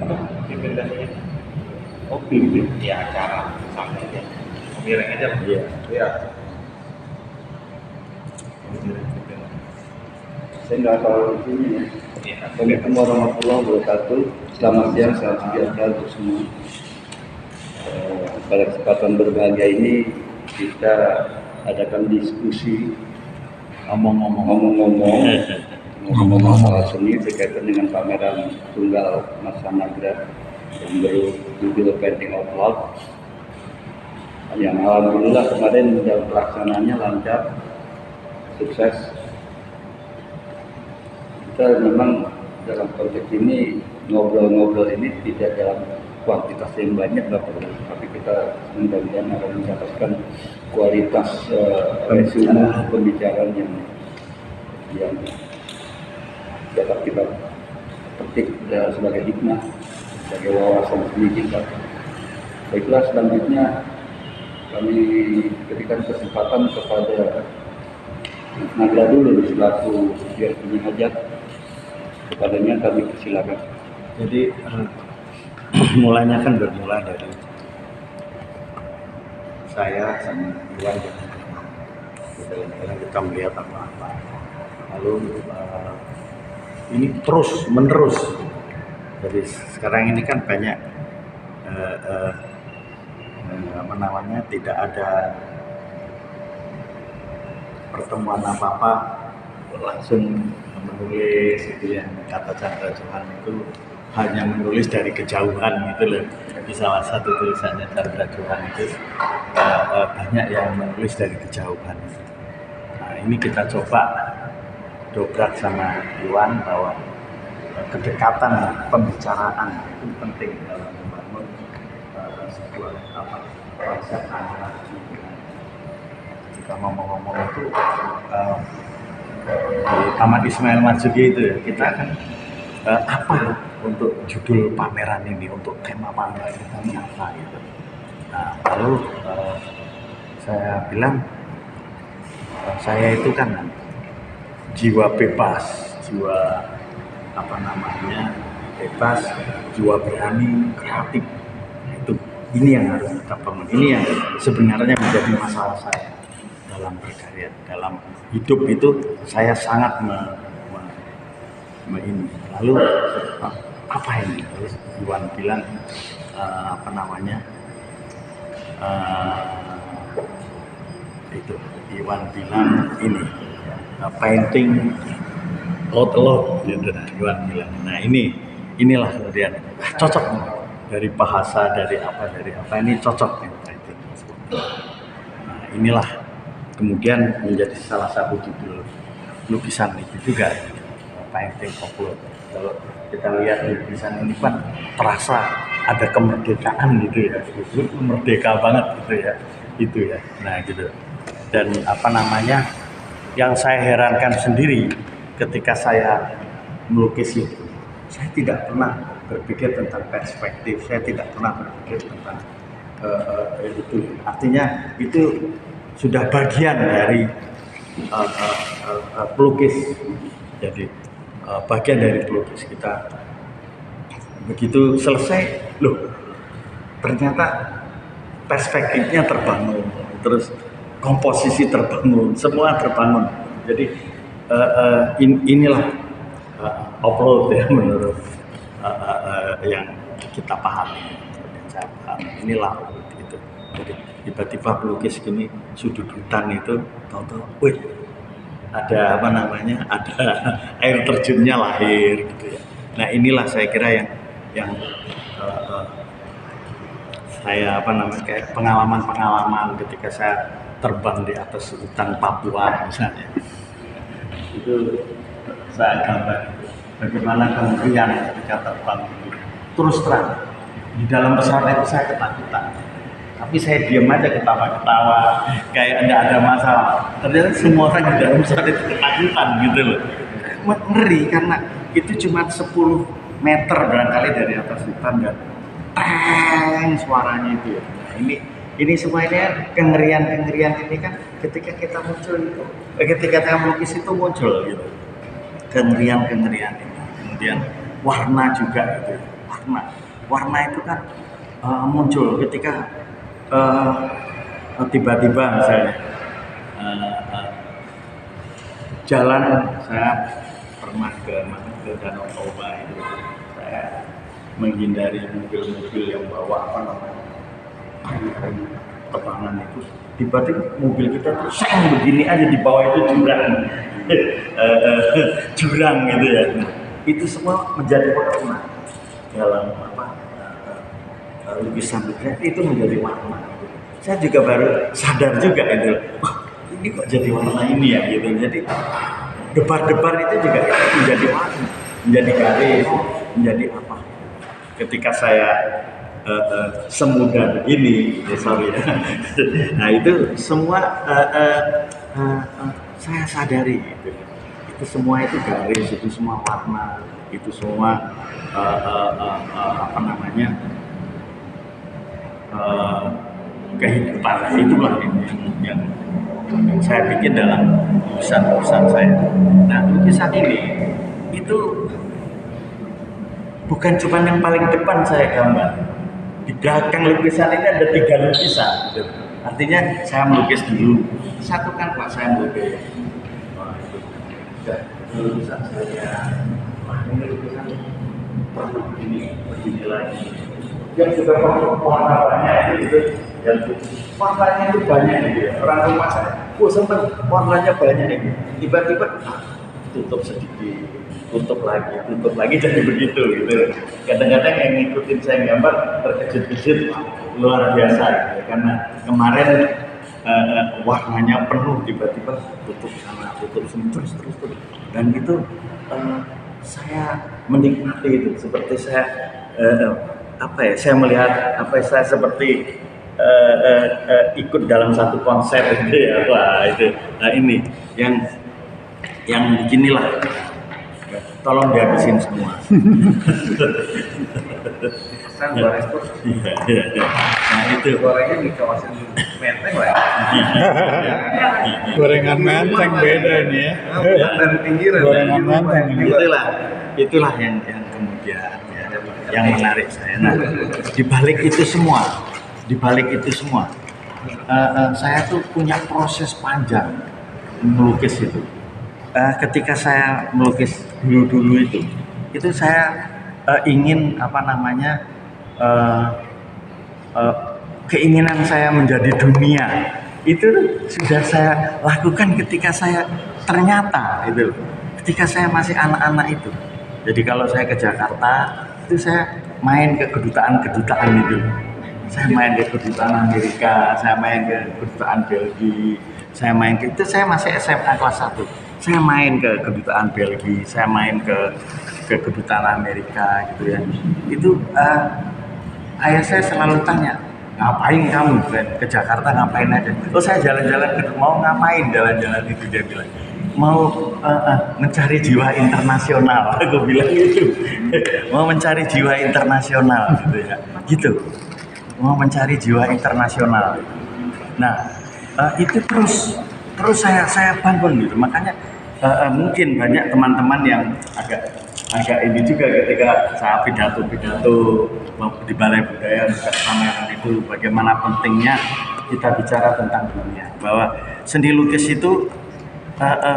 Implementasinya Oh, pimpin. ya acara sampai ya. Miring aja Bang. Iya. Iya. Saya nggak tahu di sini ya. Iya. Assalamualaikum warahmatullahi wabarakatuh. Selamat siang, salam sejahtera untuk semua. Pada kesempatan berbahagia ini kita adakan diskusi ngomong-ngomong soal seni berkaitan dengan pameran tunggal Mas Sanagra yang berjudul Painting of Love, yang alhamdulillah kemarin dalam pelaksanaannya lancar, sukses. Kita memang dalam konteks ini ngobrol-ngobrol ini tidak dalam kuantitas yang banyak tapi kita mudah-mudahan akan mendapatkan kualitas resume pembicaraan yang dapat kita petik sebagai hikmah, sebagai wawasan seni kita. Baiklah, selanjutnya kami berikan kesempatan kepada Nagra dulu selaku biar punya hajat, kepadanya kami persilakan. Jadi mulainya kan bermula dari saya sama Iwan, kita melihat apa-apa, lalu ini terus menerus. Jadi sekarang ini kan banyak apa namanya, tidak ada pertemuan apa-apa langsung menulis gitu ya. Kata Chandra Johan itu hanya menulis dari kejauhan gitu loh. Di salah satu tulisannya Chandra Johan itu banyak yang menulis dari kejauhan. Nah, ini kita coba dobrak sama Iwan bahwa kedekatan pembicaraan itu penting dalam membangun sebuah konsep narasi. Kita ngomong-ngomong itu di Taman Ismail Marzuki itu ya, kita akan apa untuk judul pameran ini, untuk tema pameran ini apa gitu. Nah, lalu saya bilang saya itu kan jiwa bebas, jiwa apa namanya bebas, jiwa berani, kreatif. Itu ini yang harus kita bangun. Ini yang sebenarnya menjadi masalah saya dalam berkarya, dalam hidup itu saya sangat ini. Lalu apa ini? Terus Iwan bilang apa namanya itu Iwan bilang ini painting out loud gitu. Iwan bilang, nah inilah kemudian cocok dari bahasa, dari apa ini cocok nih. Nah, inilah kemudian menjadi salah satu judul lukisan itu juga, painting of love. Kalau kita lihat lukisan ini kan terasa ada kemerdekaan gitu ya, merdeka banget gitu ya, itu ya. Nah gitu. Dan apa namanya, yang saya herankan sendiri ketika saya melukis itu, saya tidak pernah berpikir tentang perspektif, saya tidak pernah berpikir tentang itu. Artinya itu sudah bagian dari pelukis. Jadi bagian dari pelukis kita. Begitu selesai, loh ternyata perspektifnya terbangun, terus komposisi terbangun, semua terbangun. Jadi inilah upload ya menurut yang kita pahami, yang saya pahami. Inilah itu. Jadi tiba-tiba pelukis gini sudut hutan itu, tahu-tahu, wih, ada apa namanya, ada air terjunnya lahir gitu ya. Nah inilah saya kira yang saya apa namanya, kayak pengalaman ketika saya terbang di atas hutan Papua misalnya, itu saya gambar bagaimana kemudian ketika terbang itu. Terus terang di dalam pesawat itu saya ketakutan, tapi saya diam aja, ketawa-ketawa kayak tidak ada masalah. Ternyata semua orang di dalam pesawat itu ketakutan gitu loh, ngeri karena itu cuma 10 meter barangkali dari atas hutan dan teng suaranya itu ya. Nah, ini semuanya kengerian ini kan ketika kita muncul itu, ketika kita melukis itu muncul gitu, kengerian ini. Kemudian warna juga gitu, warna. Warna itu kan muncul ketika tiba-tiba misalnya jalan, saya pernah ke Danau Toba itu, saya menghindari mobil-mobil yang bawa apa namanya tebanan itu, tiba-tiba mobil kita tuh seng begini aja, di bawah itu jurang jurang gitu ya. Itu semua menjadi warna dalam lukisan itu menjadi warna. Saya juga baru sadar juga itu, ini kok jadi warna ini ya gitu. Jadi debar-debar itu juga menjadi warna, menjadi garis, menjadi apa. Ketika saya semudah ini, sorry ya. Nah itu semua saya sadari gitu. Itu semua itu garis, itu semua warna, itu semua apa namanya kehidupan. Itulah yang saya bikin dalam lukisan-lukisan saya. Nah lukisan ini itu bukan cuma yang paling depan saya gambar. Di belakang lukisan ini ada 3 lukisan. Gitu. Artinya saya melukis dulu. Satu kan Pak, saya melukis. Wah itu lukisan saya. Wah ini lukisan begini lagi. Yang juga warna banyak itu, yang warnanya itu banyak gitu ya. Orang rumah saya, sempat warnanya banyak ini. Tiba-tiba tutup sedikit, tutup lagi jadi begitu gitu. Kadang-kadang yang ngikutin saya gambar terkejut-kejut luar biasa gitu. Karena kemarin warnanya penuh, tiba-tiba tutup sana, tutup sini, terus. Dan itu saya menikmati itu, seperti saya saya melihat saya seperti ikut dalam satu konser gitu ya. Wah itu, nah ini yang beginilah, tolong dihabisin semua. Nah itu gorengnya di kawasan Menteng lah. Gorengan Menteng beda ini ya. Dari pinggiran. Gorengan Menteng ini. Itulah yang kemudian yang menarik saya. Nah, di balik itu semua, saya tuh punya proses panjang melukis itu. Ketika saya melukis dulu itu saya ingin keinginan saya menjadi dunia itu sudah saya lakukan ketika saya ternyata itu, ketika saya masih anak-anak itu. Jadi kalau saya ke Jakarta itu saya main ke kedutaan itu. Saya main ke kedutaan Amerika, saya main ke kedutaan Belgia, saya masih SMA kelas 1. Saya main ke kedutaan Belgia, saya main ke kedutaan Amerika gitu ya. Itu ayah saya selalu tanya, ngapain kamu ke Jakarta, ngapain aja? Saya jalan-jalan mau ngapain jalan-jalan itu, dia bilang mau mencari jiwa internasional. Aku bilang gitu, mau mencari jiwa internasional gitu ya, gitu, mau mencari jiwa internasional. Nah itu terus saya bangun gitu. Makanya mungkin banyak teman-teman yang agak ini juga ketika saya pidato di Balai Budaya pameran itu, bagaimana pentingnya kita bicara tentang dunia, bahwa seni lukis itu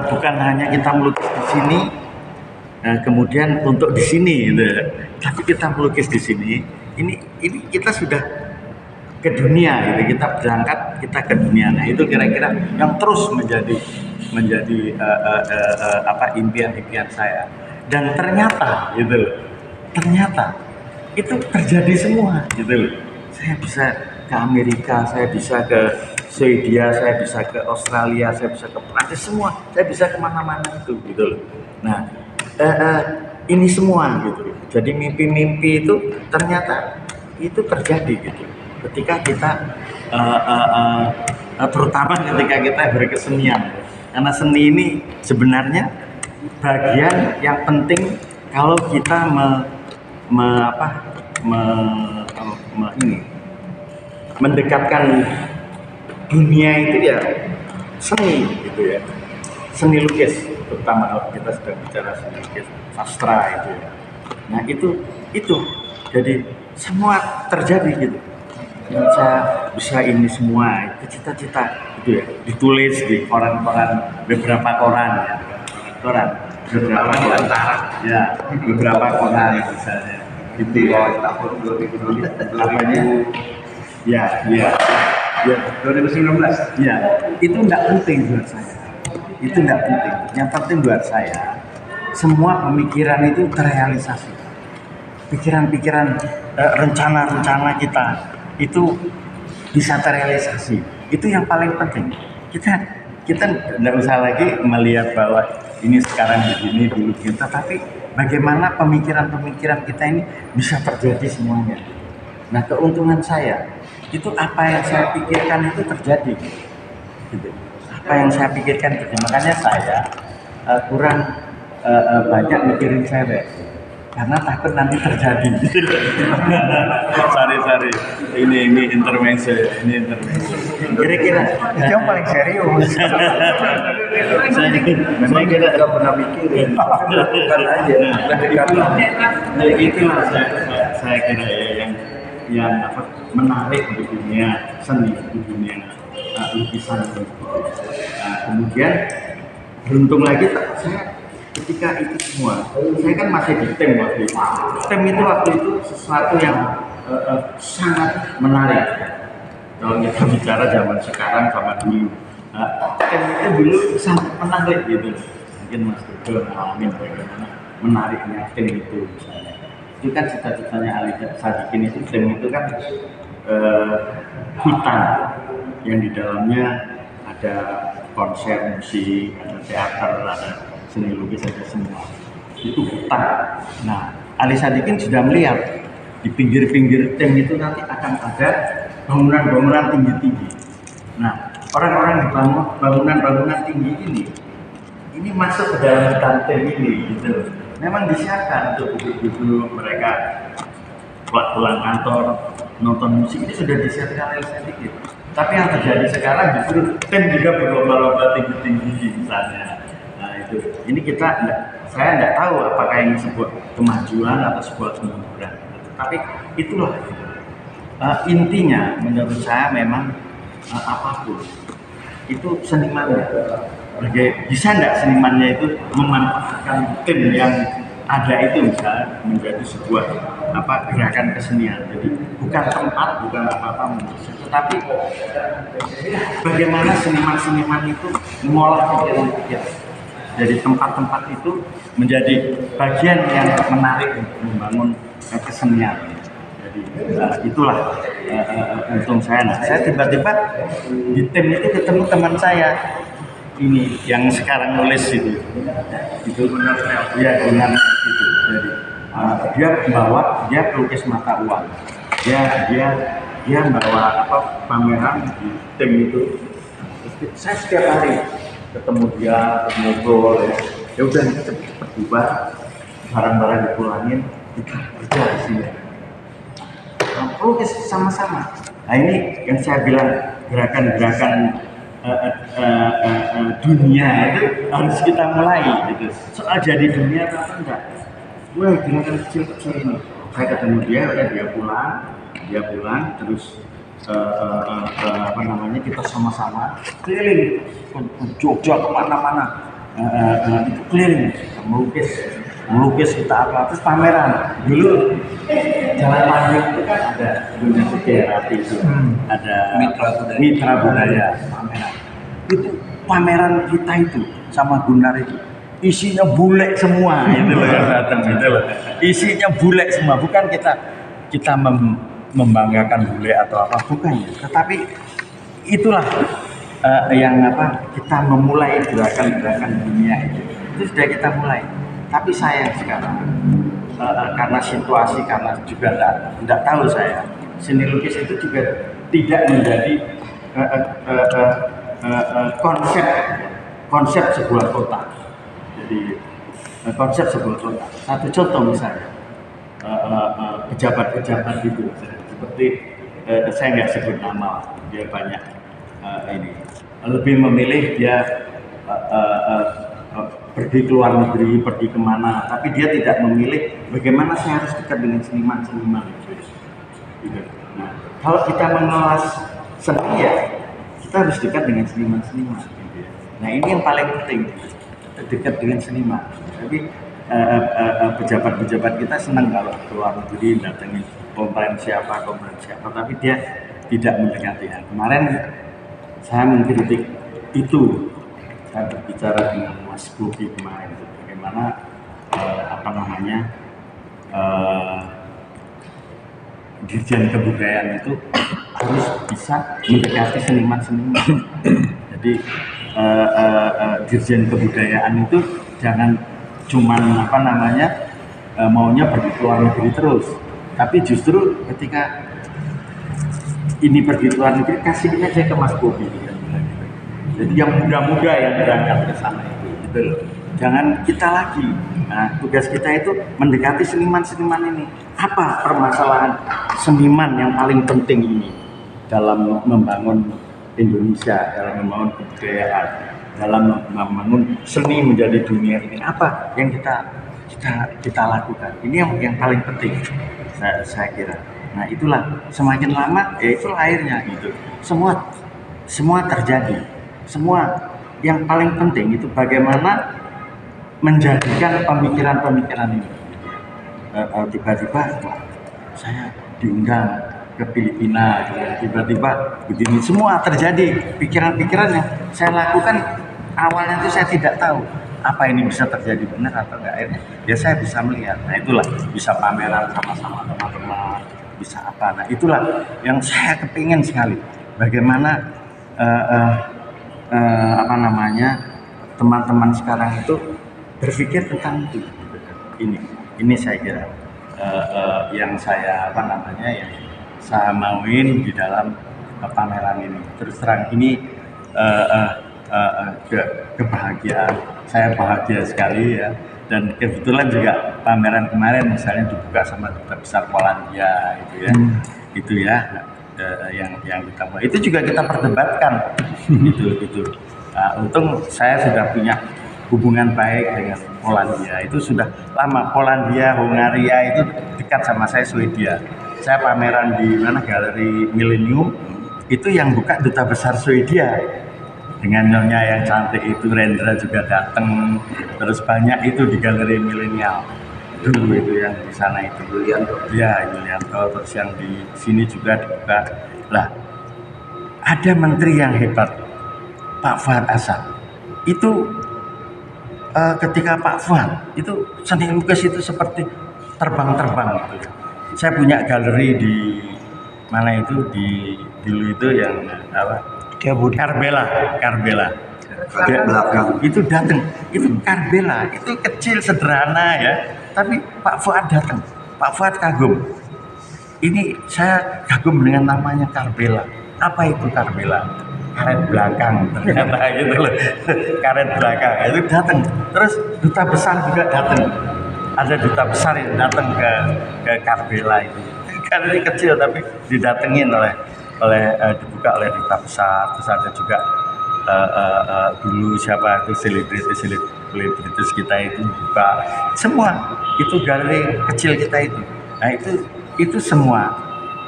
bukan hanya kita melukis di sini, kemudian untuk di sini, gitu. Tapi kita melukis di sini, ini kita sudah ke dunia, gitu. Kita berangkat, kita ke dunia. Nah itu kira-kira yang terus menjadi impian saya. Dan ternyata, itu terjadi semua, gitu. Saya bisa ke Amerika, saya bisa ke Swedia, saya bisa ke Australia, saya bisa ke Prancis, semua, saya bisa kemana-mana itu, gitu loh. Nah, ini semua, gitu. Jadi mimpi-mimpi itu ternyata itu terjadi, gitu. Ketika kita, terutama ketika kita berkesenian, karena seni ini sebenarnya bagian yang penting kalau kita mendekatkan dunia itu ya seni gitu ya, seni lukis, terutama kalau kita sudah bicara seni lukis sastra itu ya. Nah itu itu. Jadi semua terjadi gitu. Yang saya bisa ini semua itu cita-cita itu ya, ditulis di koran-koran, beberapa koran ya, beberapa koran ya, beberapa koran misalnya itu ya, tahun 2020 namanya ya 2019. ya, itu enggak penting buat saya, itu enggak penting. Yang penting buat saya semua pemikiran itu terrealisasi, pikiran-pikiran, rencana-rencana kita itu bisa terrealisasi. Itu yang paling penting. Kita tidak usah lagi melihat bahwa ini sekarang begini dulu kita, tapi bagaimana pemikiran-pemikiran kita ini bisa terjadi semuanya. Nah, keuntungan saya itu apa yang saya pikirkan itu terjadi. Gitu. Apa yang saya pikirkan itu, makanya saya kurang banyak mikirin cewek. Karena takut nanti terjadi. Sorry. Ini intermezzo. Kira-kira Yang paling serius. saya kira Nggak pernah mikirin, bukan aja. Nah, itulah saya kira ya, yang apa, menarik di dunia seni, di dunia lukisan. Kemudian beruntung lagi saya ketika itu semua, saya kan masih di TEM waktu itu. TEM itu waktu itu sesuatu yang sangat menarik. Kalau kita bicara zaman sekarang sama dulu, TEM itu dulu sangat menarik gitu. Mungkin Mas Dodo ngalamin bagaimana menariknya TEM itu misalnya. Itu kan cita-citanya Ali Sadikin itu, TEM itu kan hutan yang di dalamnya ada konser musik, ada teater, ada seni lukis, ada semua. Itu hutan. Nah, Ali Sadikin sudah melihat di pinggir-pinggir TEM itu nanti akan ada bangunan-bangunan tinggi-tinggi. Nah, orang-orang di bangunan-bangunan tinggi ini masuk ke dalam hutan TEM ini gitu. Memang disiapkan untuk duduk-duduk mereka pulang kantor, nonton musik, ini sudah disiapkan Ali Sadikin. Tapi yang terjadi sekarang justru TEM juga berlomba-lomba tinggi-tinggi misalnya. Ini saya tidak tahu apakah ini sebuah kemajuan atau sebuah kemunduran. Tapi itulah intinya menurut saya memang apapun itu senimannya. Bisa tidak senimannya itu memanfaatkan tim yang ada itu misalnya menjadi sebuah gerakan kesenian. Jadi bukan tempat, bukan apa-apa, tetapi bagaimana seniman-seniman itu mengolah pikiran-pikiran dari tempat-tempat itu menjadi bagian yang menarik untuk membangun kesenian. Jadi itulah untung saya. Nah, saya tiba-tiba di TEM itu ketemu teman saya ini yang sekarang nulis itu benar ya, dengan itu. Jadi dia pelukis mata uang. Dia bawa pameran di TEM itu. Saya setiap hari ketemu dia, ngobrol ya udah cepet bubar, barang-barang dipulangin, kita kerja di sini. Pelukis sama-sama. Nah, ini yang saya bilang gerakan-gerakan dunia itu harus kita mulai gitu. Soal jadi dunia atau enggak, mulai gerakan kecil-kecil ini. Saya ketemu dia pulang terus kita sama-sama keliling ke Jogja kemana-mana, itu keliling melukis kita terus pameran. Dulu Jalan Panjang itu kan ada dunia Sugiyarati itu, ada Mitra Budaya pameran. Itu pameran kita itu sama Gunar itu isinya bule semua itu loh yang datang gitu loh. Isinya bule semua, bukan kita membanggakan bule atau apa, bukan, tetapi itulah yang kita memulai gerakan-gerakan dunia itu sudah kita mulai. Tapi sayang sekarang karena situasi, karena juga tidak tahu saya, seni lukis itu juga tidak menjadi konsep sebuah kota. Jadi konsep sebuah kota. Satu contoh misalnya pejabat-pejabat itu seperti saya nggak sebut nama, dia banyak ini lebih memilih dia pergi ke luar negeri, pergi kemana, tapi dia tidak memilih bagaimana saya harus dekat dengan seniman-seniman gitu. Nah, kalau kita mengelola seni ya kita harus dekat dengan seniman-seniman gitu ya. Nah ini yang paling penting, dekat dengan seniman. Tapi pejabat-pejabat kita senang kalau keluar negeri datangin konferensi apa, tapi dia tidak mendekati. Kemarin saya mengkritik itu, saya berbicara dengan Mas Bobi kemarin, bagaimana Dirjen Kebudayaan itu harus bisa mendekati seniman-seniman. Jadi Dirjen Kebudayaan itu jangan cuman maunya pergi ke luar negeri terus, tapi justru ketika ini pergi ke luar negeri kasih aja ke Mas Bobi gitu. Jadi yang muda-muda yang berangkat ke sana itu gitu loh. Jangan kita lagi. Nah, tugas kita itu mendekati seniman-seniman ini. Apa permasalahan seniman yang paling penting ini dalam membangun Indonesia, dalam membangun kebudayaan, dalam membangun seni menjadi dunia ini? Apa yang kita lakukan? Ini yang paling penting saya kira. Nah, itulah semakin lama ya itu akhirnya gitu. Semua terjadi. Semua yang paling penting itu bagaimana menjadikan pemikiran-pemikiran ini. Tiba-tiba saya diundang ke Filipina, tiba-tiba begini, semua terjadi. Pikiran-pikiran yang saya lakukan awalnya itu saya tidak tahu apa ini bisa terjadi benar atau enggak. Akhirnya ya saya bisa melihat. Nah itulah bisa pameran sama-sama teman-teman, bisa apa. Nah itulah yang saya kepingin sekali. Bagaimana teman-teman sekarang itu berpikir tentang itu. Ini saya kira yang saya yang saya mauin di dalam pameran ini. Terus terang ini kebahagiaan, saya bahagia sekali ya. Dan kebetulan juga pameran kemarin misalnya dibuka sama Duta Besar Polandia itu ya yang kita mau. Itu juga kita perdebatkan itu. Untung saya sudah punya hubungan baik dengan Polandia. Itu sudah lama. Polandia, Hungaria itu dekat sama saya, Swedia. Saya pameran di Galeri Millennium, itu yang buka Duta Besar Swedia. Dengan nyonya yang cantik itu, Rendra juga datang. Terus banyak itu di Galeri Milenial. Dulu itu yang di sana itu. Yulianto. Ya, Yulianto. Terus yang di sini juga dibuka. Lah, ada menteri yang hebat, Pak Fuad Asad. Itu ketika Pak Fuad itu seni lukis itu seperti terbang-terbang gitu. Saya punya galeri di mana itu dulu itu yang Karbela. Itu datang, itu Karbela, itu kecil sederhana ya, tapi Pak Fuad datang. Pak Fuad kagum. Ini saya kagum dengan namanya Karbela. Apa itu Karbela? Karet belakang ternyata gitu loh. Karet belakang itu datang. Terus duta besar juga datang. Ada duta besar yang datang ke Karbela itu. Galeri kecil tapi didatengin dibuka oleh duta besar. Terus ada juga dulu siapa itu selebritis kita itu buka. Semua itu galeri kecil kita itu. Nah itu semua.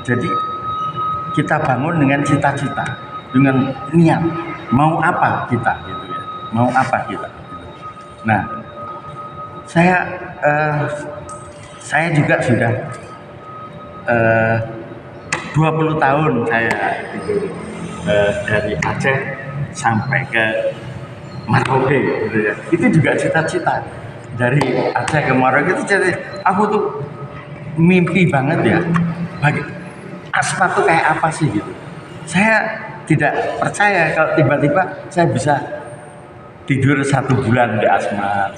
Jadi kita bangun dengan cita-cita, dengan niat mau apa kita gitu ya, mau apa kita. Nah, saya juga sudah 20 tahun saya gitu, dari Aceh sampai ke Merauke gitu ya. Itu juga cita-cita dari Aceh ke Merauke itu. Jadi aku tuh mimpi banget ya, Asmat tuh kayak apa sih gitu. Saya tidak percaya kalau tiba-tiba saya bisa tidur 1 bulan di Asmat.